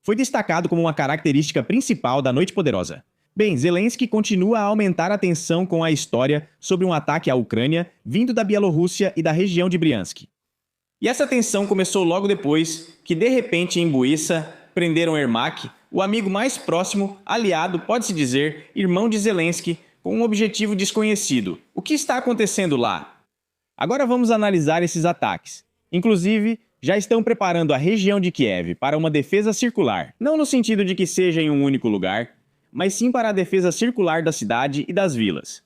foi destacado como uma característica principal da Noite Poderosa. Bem, Zelensky continua a aumentar a tensão com a história sobre um ataque à Ucrânia vindo da Bielorrússia e da região de Briansk. E essa tensão começou logo depois que, de repente, em Buissa, prenderam Ermak, o amigo mais próximo, aliado, pode-se dizer, irmão de Zelensky, com um objetivo desconhecido. O que está acontecendo lá? Agora vamos analisar esses ataques. Inclusive, já estão preparando a região de Kiev para uma defesa circular, não no sentido de que seja em um único lugar, mas sim para a defesa circular da cidade e das vilas.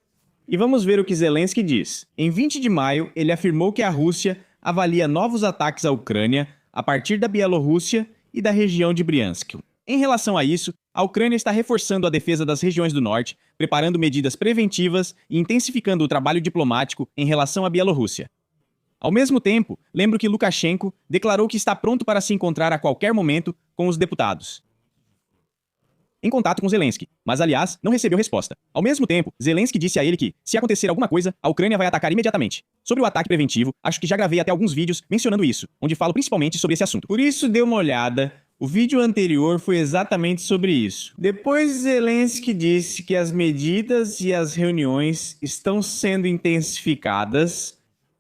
E vamos ver o que Zelensky diz. Em 20 de maio, ele afirmou que a Rússia avalia novos ataques à Ucrânia a partir da Bielorrússia e da região de Briansk. Em relação a isso, a Ucrânia está reforçando a defesa das regiões do norte, preparando medidas preventivas e intensificando o trabalho diplomático em relação à Bielorrússia. Ao mesmo tempo, lembro que Lukashenko declarou que está pronto para se encontrar a qualquer momento com os deputados em contato com Zelensky, mas aliás, não recebeu resposta. Ao mesmo tempo, Zelensky disse a ele que, se acontecer alguma coisa, a Ucrânia vai atacar imediatamente. Sobre o ataque preventivo, acho que já gravei até alguns vídeos mencionando isso, onde falo principalmente sobre esse assunto. Por isso, dê uma olhada. O vídeo anterior foi exatamente sobre isso. Depois, Zelensky disse que as medidas e as reuniões estão sendo intensificadas.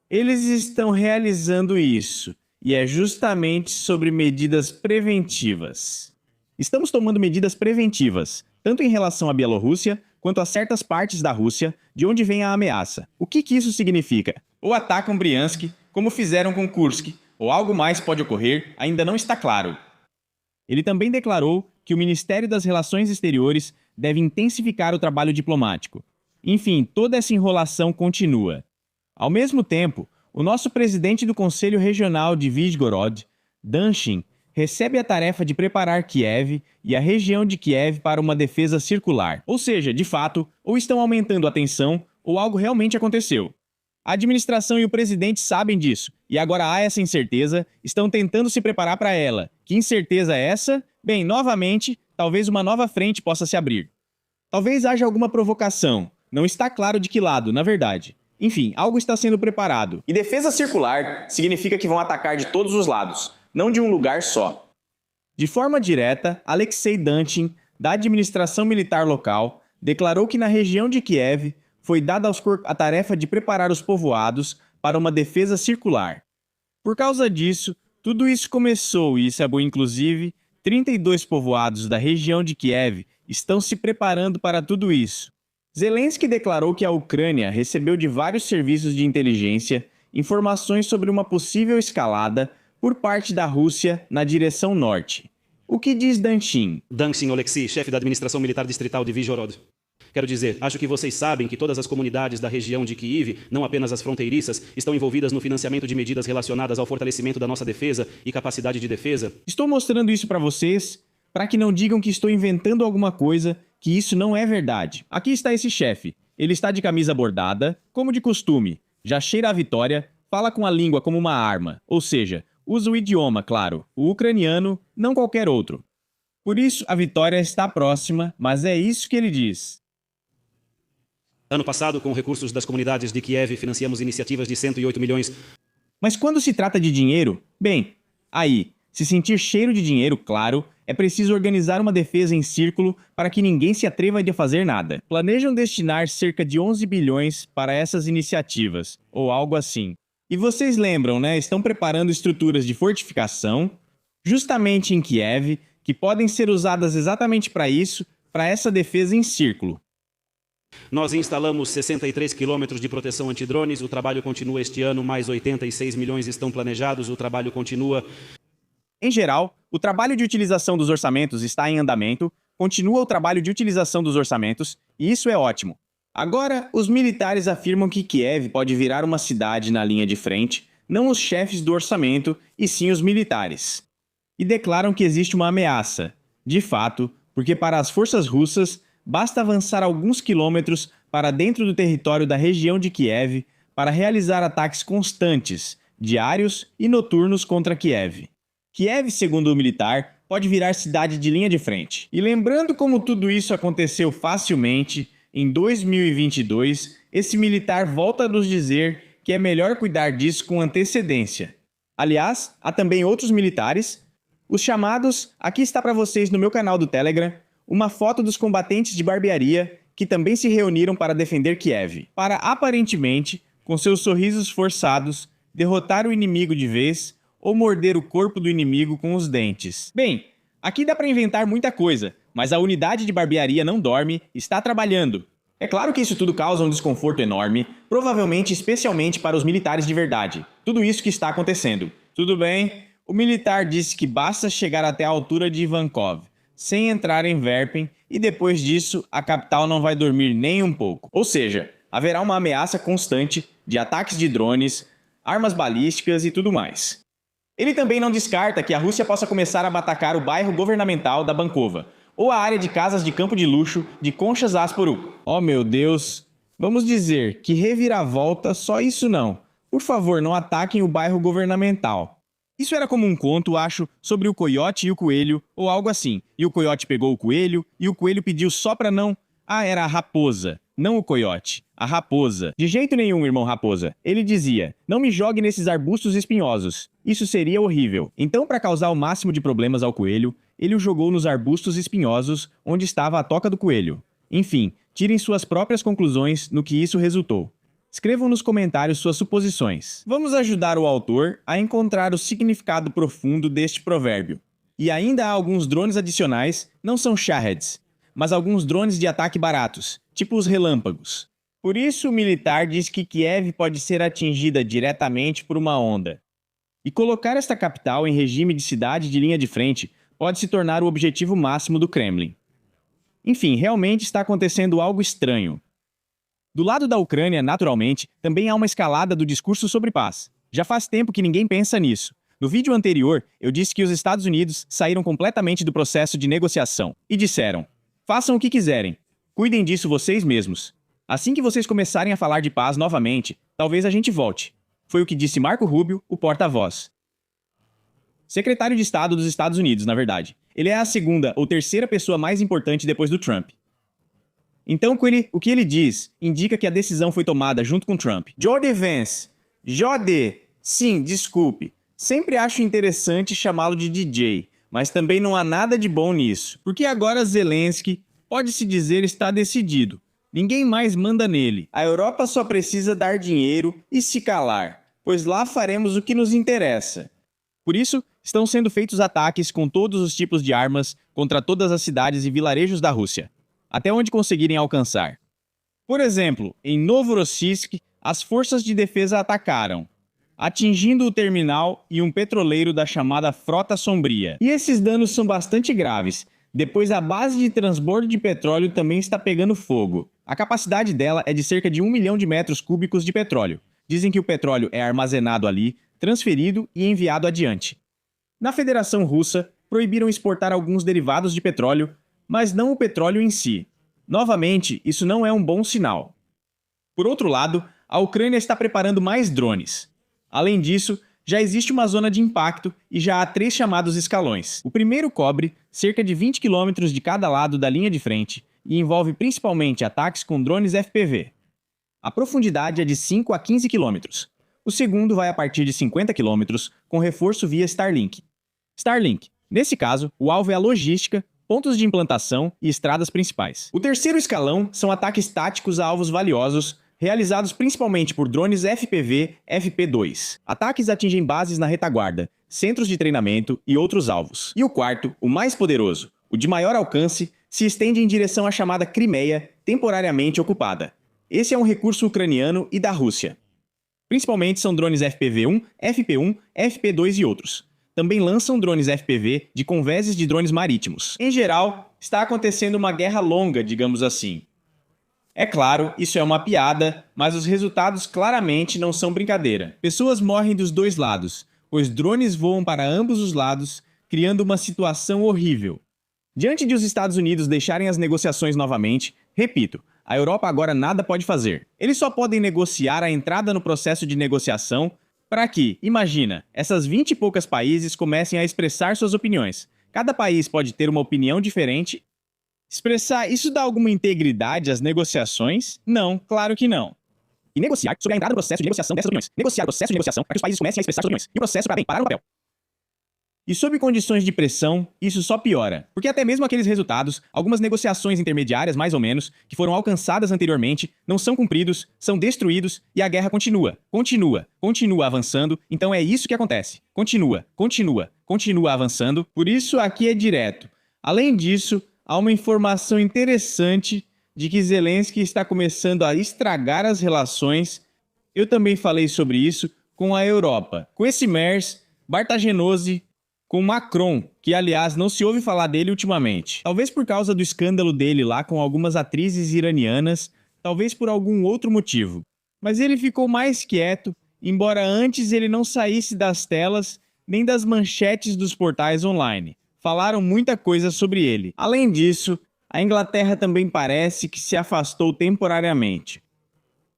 Eles estão realizando isso, e é justamente sobre medidas preventivas. Estamos tomando medidas preventivas, tanto em relação à Bielorrússia, quanto a certas partes da Rússia, de onde vem a ameaça. O que isso significa? Ou atacam Briansk, como fizeram com Kursk, ou algo mais pode ocorrer, ainda não está claro. Ele também declarou que o Ministério das Relações Exteriores deve intensificar o trabalho diplomático. Enfim, toda essa enrolação continua. Ao mesmo tempo, o nosso presidente do Conselho Regional de Vyshgorod, Danchin, recebe a tarefa de preparar Kiev e a região de Kiev para uma defesa circular. Ou seja, de fato, ou estão aumentando a tensão, ou algo realmente aconteceu. A administração e o presidente sabem disso, e agora há essa incerteza, estão tentando se preparar para ela. Que incerteza é essa? Bem, novamente, talvez uma nova frente possa se abrir. Talvez haja alguma provocação, não está claro de que lado, na verdade. Enfim, algo está sendo preparado. E defesa circular significa que vão atacar de todos os lados, não de um lugar só. De forma direta, Alexei Danchin, da administração militar local, declarou que na região de Kiev foi dada aos corpos a tarefa de preparar os povoados para uma defesa circular. Por causa disso, tudo isso começou e isso é bom, inclusive, 32 povoados da região de Kiev estão se preparando para tudo isso. Zelensky declarou que a Ucrânia recebeu de vários serviços de inteligência informações sobre uma possível escalada por parte da Rússia na direção norte. O que diz Danchin? Danchin Oleksiy, chefe da administração militar distrital de Vyshgorod. Quero dizer, acho que vocês sabem que todas as comunidades da região de Kyiv, não apenas as fronteiriças, estão envolvidas no financiamento de medidas relacionadas ao fortalecimento da nossa defesa e capacidade de defesa. Estou mostrando isso para vocês, para que não digam que estou inventando alguma coisa, que isso não é verdade. Aqui está esse chefe. Ele está de camisa bordada, como de costume, já cheira a vitória, fala com a língua como uma arma, ou seja, usa o idioma, claro, o ucraniano, não qualquer outro. Por isso, a vitória está próxima, mas é isso que ele diz. Ano passado, com recursos das comunidades de Kiev, financiamos iniciativas de 108 milhões. Mas quando se trata de dinheiro, bem, aí, se sentir cheiro de dinheiro, claro, é preciso organizar uma defesa em círculo para que ninguém se atreva a fazer nada. Planejam destinar cerca de 11 bilhões para essas iniciativas, ou algo assim. E vocês lembram, né? Estão preparando estruturas de fortificação, justamente em Kiev, que podem ser usadas exatamente para isso, para essa defesa em círculo. Nós instalamos 63 quilômetros de proteção antidrones, o trabalho continua este ano, mais 86 milhões estão planejados, o trabalho continua. Em geral, o trabalho de utilização dos orçamentos está em andamento, continua o trabalho de utilização dos orçamentos, e isso é ótimo. Agora, os militares afirmam que Kiev pode virar uma cidade na linha de frente, não os chefes do orçamento, e sim os militares. E declaram que existe uma ameaça, de fato, porque para as forças russas, basta avançar alguns quilômetros para dentro do território da região de Kiev para realizar ataques constantes, diários e noturnos contra Kiev. Kiev, segundo o militar, pode virar cidade de linha de frente. E lembrando como tudo isso aconteceu facilmente, em 2022, esse militar volta a nos dizer que é melhor cuidar disso com antecedência. Aliás, há também outros militares, Os chamados, aqui está para vocês no meu canal do Telegram, uma foto dos combatentes de barbearia que também se reuniram para defender Kiev, para aparentemente, com seus sorrisos forçados, derrotar o inimigo de vez ou morder o corpo do inimigo com os dentes. Bem, aqui dá para inventar muita coisa, mas a unidade de barbearia não dorme, está trabalhando. É claro que isso tudo causa um desconforto enorme, provavelmente especialmente para os militares de verdade. Tudo isso que está acontecendo. Tudo bem, o militar disse que basta chegar até a altura de Ivankov, sem entrar em Verpen, e depois disso a capital não vai dormir nem um pouco. Ou seja, haverá uma ameaça constante de ataques de drones, armas balísticas e tudo mais. Ele também não descarta que a Rússia possa começar a atacar o bairro governamental da Bankova, ou a área de casas de campo de luxo de Conchas-Asporu. Oh meu Deus, vamos dizer que reviravolta só isso não. Por favor, não ataquem o bairro governamental. Isso era como um conto, acho, sobre o coiote e o coelho, ou algo assim. E o coiote pegou o coelho, e o coelho pediu só pra não... Ah, era a raposa, não o coiote. A raposa. De jeito nenhum, irmão raposa. Ele dizia, não me jogue nesses arbustos espinhosos. Isso seria horrível. Então, para causar o máximo de problemas ao coelho, ele o jogou nos arbustos espinhosos, onde estava a toca do coelho. Enfim, tirem suas próprias conclusões no que isso resultou. Escrevam nos comentários suas suposições. Vamos ajudar o autor a encontrar o significado profundo deste provérbio. E ainda há alguns drones adicionais, não são Shaheds, mas alguns drones de ataque baratos, tipo os relâmpagos. Por isso o militar diz que Kiev pode ser atingida diretamente por uma onda. E colocar esta capital em regime de cidade de linha de frente pode se tornar o objetivo máximo do Kremlin. Enfim, realmente está acontecendo algo estranho. Do lado da Ucrânia, naturalmente, também há uma escalada do discurso sobre paz. Já faz tempo que ninguém pensa nisso. No vídeo anterior, eu disse que os Estados Unidos saíram completamente do processo de negociação e disseram: façam o que quiserem, cuidem disso vocês mesmos. Assim que vocês começarem a falar de paz novamente, talvez a gente volte. Foi o que disse Marco Rubio, o porta-voz. Secretário de Estado dos Estados Unidos, na verdade. Ele é a segunda ou terceira pessoa mais importante depois do Trump. Então, o que ele diz indica que a decisão foi tomada junto com Trump. Jody Vance. Jody. Sim, desculpe. Sempre acho interessante chamá-lo de DJ, mas também não há nada de bom nisso. Porque agora Zelensky, pode-se dizer, está decidido. Ninguém mais manda nele. A Europa só precisa dar dinheiro e se calar, pois lá faremos o que nos interessa. Por isso, estão sendo feitos ataques com todos os tipos de armas contra todas as cidades e vilarejos da Rússia, até onde conseguirem alcançar. Por exemplo, em Novorossiysk, as forças de defesa atacaram, atingindo o terminal e um petroleiro da chamada Frota Sombria. E esses danos são bastante graves, depois a base de transbordo de petróleo também está pegando fogo. A capacidade dela é de cerca de 1 milhão de metros cúbicos de petróleo. Dizem que o petróleo é armazenado ali, transferido e enviado adiante. Na Federação Russa, proibiram exportar alguns derivados de petróleo, mas não o petróleo em si. Novamente, isso não é um bom sinal. Por outro lado, a Ucrânia está preparando mais drones. Além disso, já existe uma zona de impacto e já há 3 chamados escalões. O primeiro cobre cerca de 20 km de cada lado da linha de frente e envolve principalmente ataques com drones FPV. A profundidade é de 5 a 15 km. O segundo vai a partir de 50 km, com reforço via Starlink. Starlink. Nesse caso, o alvo é a logística, pontos de implantação e estradas principais. O terceiro escalão são ataques táticos a alvos valiosos, realizados principalmente por drones FPV FP2. Ataques atingem bases na retaguarda, centros de treinamento e outros alvos. E o quarto, o mais poderoso, o de maior alcance, se estende em direção à chamada Crimeia, temporariamente ocupada. Esse é um recurso ucraniano e da Rússia. Principalmente são drones FPV-1, FP1, FP2 e outros. Também lançam drones FPV de convéses de drones marítimos. Em geral, está acontecendo uma guerra longa, digamos assim. É claro, isso é uma piada, mas os resultados claramente não são brincadeira. Pessoas morrem dos dois lados, pois drones voam para ambos os lados, criando uma situação horrível. Diante de os Estados Unidos deixarem as negociações novamente, repito, a Europa agora nada pode fazer. Eles só podem negociar a entrada no processo de negociação para que, imagina, essas 20 e poucas países comecem a expressar suas opiniões. Cada país pode ter uma opinião diferente. Expressar isso dá alguma integridade às negociações? Não, claro que não. E negociar sobre a entrada no processo de negociação dessas opiniões. Negociar o processo de negociação para que os países comecem a expressar suas opiniões. E o processo para bem parar no papel. E sob condições de pressão, isso só piora, porque até mesmo aqueles resultados, algumas negociações intermediárias mais ou menos, que foram alcançadas anteriormente, não são cumpridos, são destruídos e a guerra continua avançando, então é isso que acontece. Continua avançando, por isso aqui é direto. Além disso, há uma informação interessante de que Zelensky está começando a estragar as relações, eu também falei sobre isso, com a Europa, com esse MERS, Bartagenosi, com Macron, que aliás não se ouve falar dele ultimamente. Talvez por causa do escândalo dele lá com algumas atrizes iranianas, talvez por algum outro motivo. Mas ele ficou mais quieto, embora antes ele não saísse das telas nem das manchetes dos portais online. Falaram muita coisa sobre ele. Além disso, a Inglaterra também parece que se afastou temporariamente.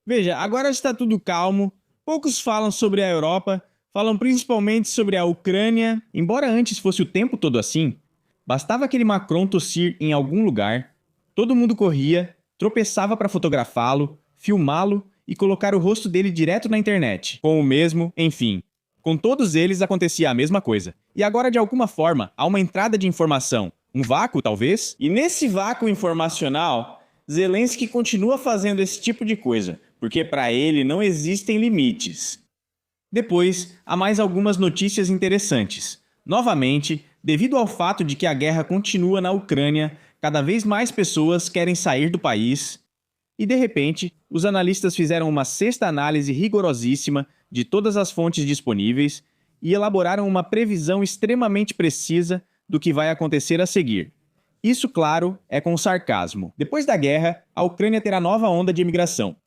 Veja, agora está tudo calmo, poucos falam sobre a Europa, falam principalmente sobre a Ucrânia, embora antes fosse o tempo todo assim. Bastava aquele Macron tossir em algum lugar, todo mundo corria, tropeçava para fotografá-lo, filmá-lo e colocar o rosto dele direto na internet. Com o mesmo, enfim. Com todos eles acontecia a mesma coisa. E agora, de alguma forma, há uma entrada de informação. Um vácuo, talvez? E nesse vácuo informacional, Zelensky continua fazendo esse tipo de coisa, porque para ele não existem limites. Depois, há mais algumas notícias interessantes. Novamente, devido ao fato de que a guerra continua na Ucrânia, cada vez mais pessoas querem sair do país. E de repente, os analistas fizeram uma sexta análise rigorosíssima de todas as fontes disponíveis e elaboraram uma previsão extremamente precisa do que vai acontecer a seguir. Isso, claro, é com sarcasmo. Depois da guerra, a Ucrânia terá nova onda de imigração.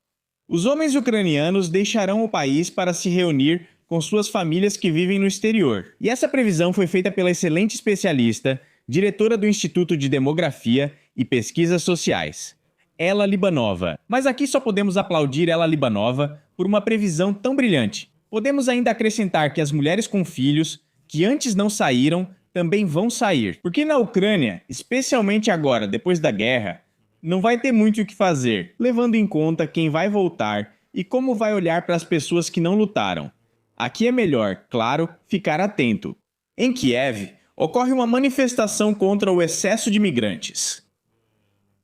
Os homens ucranianos deixarão o país para se reunir com suas famílias que vivem no exterior. E essa previsão foi feita pela excelente especialista, diretora do Instituto de Demografia e Pesquisas Sociais, Ella Libanova. Mas aqui só podemos aplaudir Ella Libanova por uma previsão tão brilhante. Podemos ainda acrescentar que as mulheres com filhos, que antes não saíram, também vão sair. Porque na Ucrânia, especialmente agora, depois da guerra, não vai ter muito o que fazer, levando em conta quem vai voltar e como vai olhar para as pessoas que não lutaram. Aqui é melhor, claro, ficar atento. Em Kiev, ocorre uma manifestação contra o excesso de imigrantes.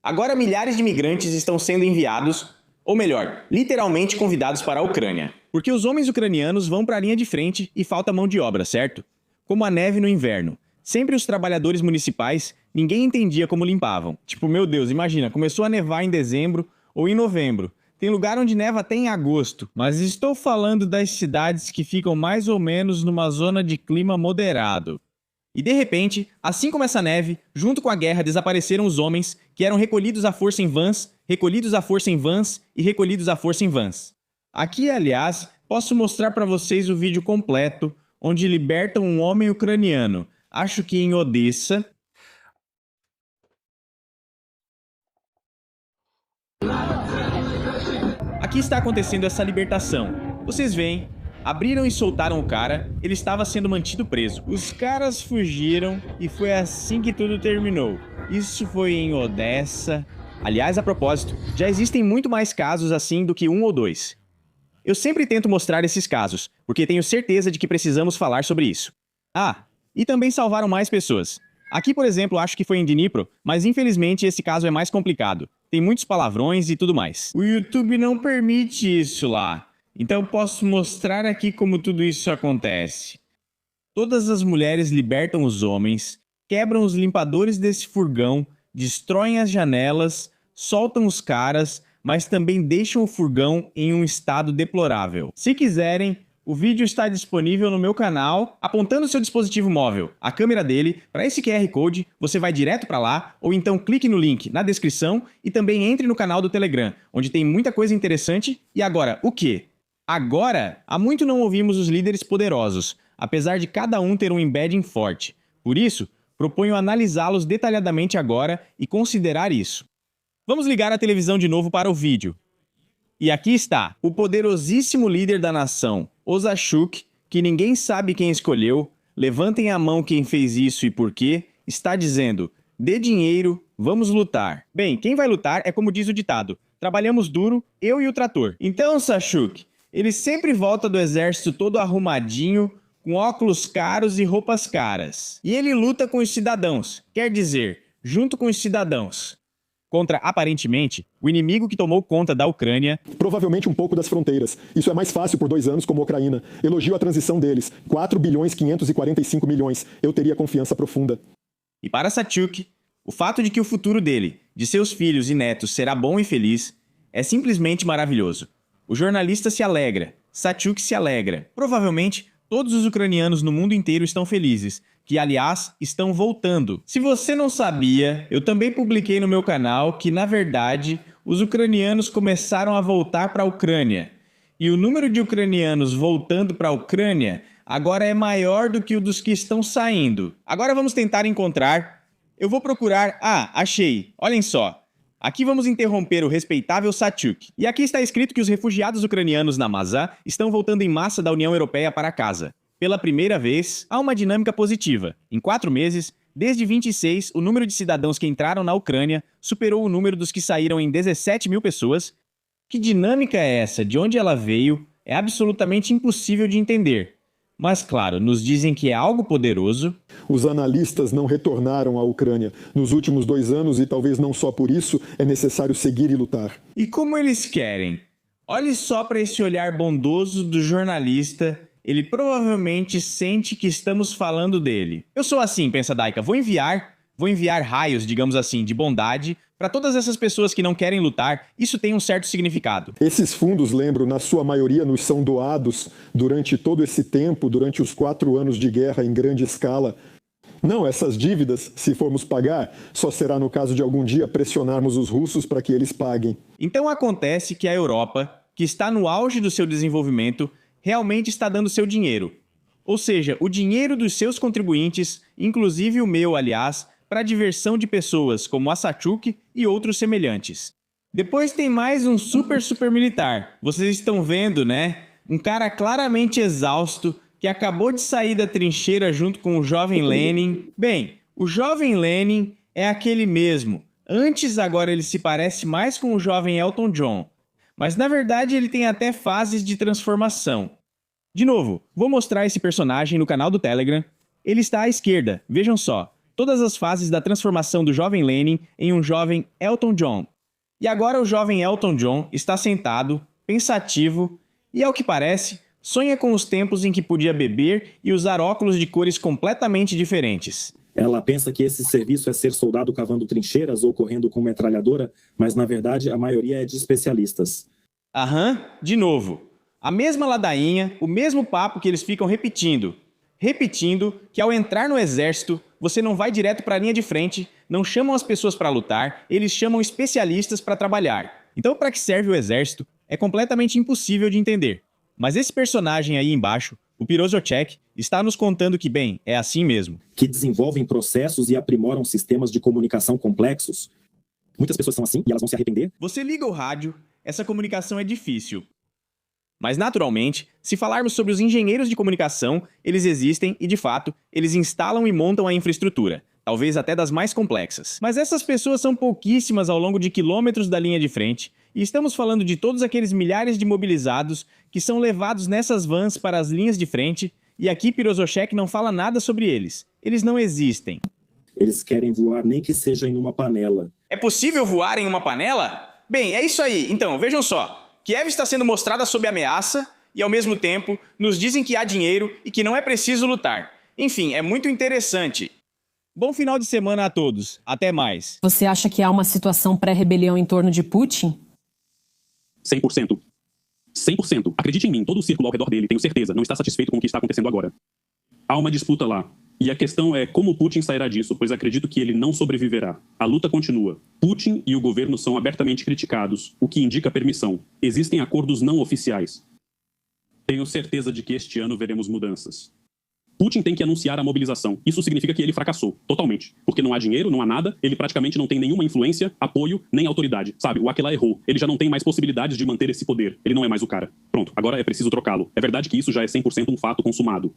Agora milhares de imigrantes estão sendo enviados, ou melhor, literalmente convidados para a Ucrânia. Porque os homens ucranianos vão para a linha de frente e falta mão de obra, certo? Como a neve no inverno. Sempre os trabalhadores municipais, ninguém entendia como limpavam. Tipo, meu Deus, imagina, começou a nevar em dezembro ou em novembro. Tem lugar onde neva até em agosto. Mas estou falando das cidades que ficam mais ou menos numa zona de clima moderado. E de repente, assim como essa neve, junto com a guerra desapareceram os homens que eram recolhidos à força em vans, recolhidos à força em vans e recolhidos à força em vans. Aqui, aliás, posso mostrar para vocês o vídeo completo, onde libertam um homem ucraniano. Acho que em Odessa. Aqui está acontecendo essa libertação. Vocês veem, abriram e soltaram o cara, ele estava sendo mantido preso. Os caras fugiram e foi assim que tudo terminou. Isso foi em Odessa. Aliás, a propósito, já existem muito mais casos assim do que um ou dois. Eu sempre tento mostrar esses casos, porque tenho certeza de que precisamos falar sobre isso. E também salvaram mais pessoas. Aqui, por exemplo, acho que foi em Dnipro, mas infelizmente esse caso é mais complicado. Tem muitos palavrões e tudo mais. O YouTube não permite isso lá, então posso mostrar aqui como tudo isso acontece. Todas as mulheres libertam os homens, quebram os limpadores desse furgão, destroem as janelas, soltam os caras, mas também deixam o furgão em um estado deplorável. Se quiserem, o vídeo está disponível no meu canal, apontando seu dispositivo móvel, a câmera dele, para esse QR Code, você vai direto para lá, ou então clique no link na descrição e também entre no canal do Telegram, onde tem muita coisa interessante. E agora, o quê? Agora, há muito não ouvimos os líderes poderosos, apesar de cada um ter um embedding forte. Por isso, proponho analisá-los detalhadamente agora e considerar isso. Vamos ligar a televisão de novo para o vídeo. E aqui está, o poderosíssimo líder da nação, Ozachuk, que ninguém sabe quem escolheu, levantem a mão quem fez isso e por quê, está dizendo, dê dinheiro, vamos lutar. Bem, quem vai lutar é como diz o ditado, trabalhamos duro, eu e o trator. Então, Ozachuk, ele sempre volta do exército todo arrumadinho, com óculos caros e roupas caras. E ele luta com os cidadãos, quer dizer, junto com os cidadãos, contra, aparentemente, o inimigo que tomou conta da Ucrânia. Provavelmente um pouco das fronteiras. Isso é mais fácil por 2 anos como a Ucrânia. Elogio a transição deles. 4,545 bilhões. Eu teria confiança profunda. E para Sachuk, o fato de que o futuro dele, de seus filhos e netos, será bom e feliz, é simplesmente maravilhoso. O jornalista se alegra, Sachuk se alegra. Provavelmente, todos os ucranianos no mundo inteiro estão felizes, que, aliás, estão voltando. Se você não sabia, eu também publiquei no meu canal que, na verdade, os ucranianos começaram a voltar para a Ucrânia. E o número de ucranianos voltando para a Ucrânia agora é maior do que o dos que estão saindo. Agora vamos tentar encontrar. Eu vou procurar. Ah, achei. Olhem só. Aqui vamos interromper o respeitável Sachuk. E aqui está escrito que os refugiados ucranianos na Mazá estão voltando em massa da União Europeia para casa. Pela primeira vez, há uma dinâmica positiva. Em 4 meses, desde 26, o número de cidadãos que entraram na Ucrânia superou o número dos que saíram em 17 mil pessoas. Que dinâmica é essa? De onde ela veio? É absolutamente impossível de entender. Mas, claro, nos dizem que é algo poderoso. Os analistas não retornaram à Ucrânia nos últimos 2 anos e talvez não só por isso é necessário seguir e lutar. E como eles querem? Olhe só para esse olhar bondoso do jornalista. Ele provavelmente sente que estamos falando dele. Eu sou assim, pensa Daika. Vou enviar raios, digamos assim, de bondade para todas essas pessoas que não querem lutar. Isso tem um certo significado. Esses fundos, lembro, na sua maioria nos são doados durante todo esse tempo, durante os 4 anos de guerra em grande escala. Não, essas dívidas, se formos pagar, só será no caso de algum dia pressionarmos os russos para que eles paguem. Então acontece que a Europa, que está no auge do seu desenvolvimento, realmente está dando seu dinheiro. Ou seja, o dinheiro dos seus contribuintes, inclusive o meu, aliás, para a diversão de pessoas como a Sachuk e outros semelhantes. Depois tem mais um super militar. Vocês estão vendo, né? Um cara claramente exausto que acabou de sair da trincheira junto com o jovem Lenin. Bem, o jovem Lenin é aquele mesmo. Antes, agora ele se parece mais com o jovem Elton John. Mas na verdade ele tem até fases de transformação. De novo, vou mostrar esse personagem no canal do Telegram. Ele está à esquerda, vejam só. Todas as fases da transformação do jovem Lenin em um jovem Elton John. E agora o jovem Elton John está sentado, pensativo e, ao que parece, sonha com os tempos em que podia beber e usar óculos de cores completamente diferentes. Ela pensa que esse serviço é ser soldado cavando trincheiras ou correndo com metralhadora, mas na verdade a maioria é de especialistas. Aham, de novo. A mesma ladainha, o mesmo papo que eles ficam repetindo. Repetindo que ao entrar no exército, você não vai direto para a linha de frente, não chamam as pessoas para lutar, eles chamam especialistas para trabalhar. Então, para que serve o exército? É completamente impossível de entender. Mas esse personagem aí embaixo, o Pirozocek, está nos contando que, bem, é assim mesmo. Que desenvolvem processos e aprimoram sistemas de comunicação complexos. Muitas pessoas são assim e elas vão se arrepender. Você liga o rádio, essa comunicação é difícil. Mas, naturalmente, se falarmos sobre os engenheiros de comunicação, eles existem e, de fato, eles instalam e montam a infraestrutura, talvez até das mais complexas. Mas essas pessoas são pouquíssimas ao longo de quilômetros da linha de frente, e estamos falando de todos aqueles milhares de mobilizados que são levados nessas vans para as linhas de frente, e aqui Pirozocek não fala nada sobre eles. Eles não existem. Eles querem voar nem que seja em uma panela. É possível voar em uma panela? Bem, é isso aí. Então, vejam só. Kiev está sendo mostrada sob ameaça e, ao mesmo tempo, nos dizem que há dinheiro e que não é preciso lutar. Enfim, é muito interessante. Bom final de semana a todos. Até mais. Você acha que há uma situação pré-rebelião em torno de Putin? 100%. 100%. Acredite em mim, todo o círculo ao redor dele, tenho certeza, não está satisfeito com o que está acontecendo agora. Há uma disputa lá. E a questão é como Putin sairá disso, pois acredito que ele não sobreviverá. A luta continua. Putin e o governo são abertamente criticados, o que indica permissão. Existem acordos não oficiais. Tenho certeza de que este ano veremos mudanças. Putin tem que anunciar a mobilização. Isso significa que ele fracassou, totalmente. Porque não há dinheiro, não há nada, ele praticamente não tem nenhuma influência, apoio, nem autoridade. Sabe, o Aquila errou. Ele já não tem mais possibilidades de manter esse poder. Ele não é mais o cara. Pronto, agora é preciso trocá-lo. É verdade que isso já é 100% um fato consumado.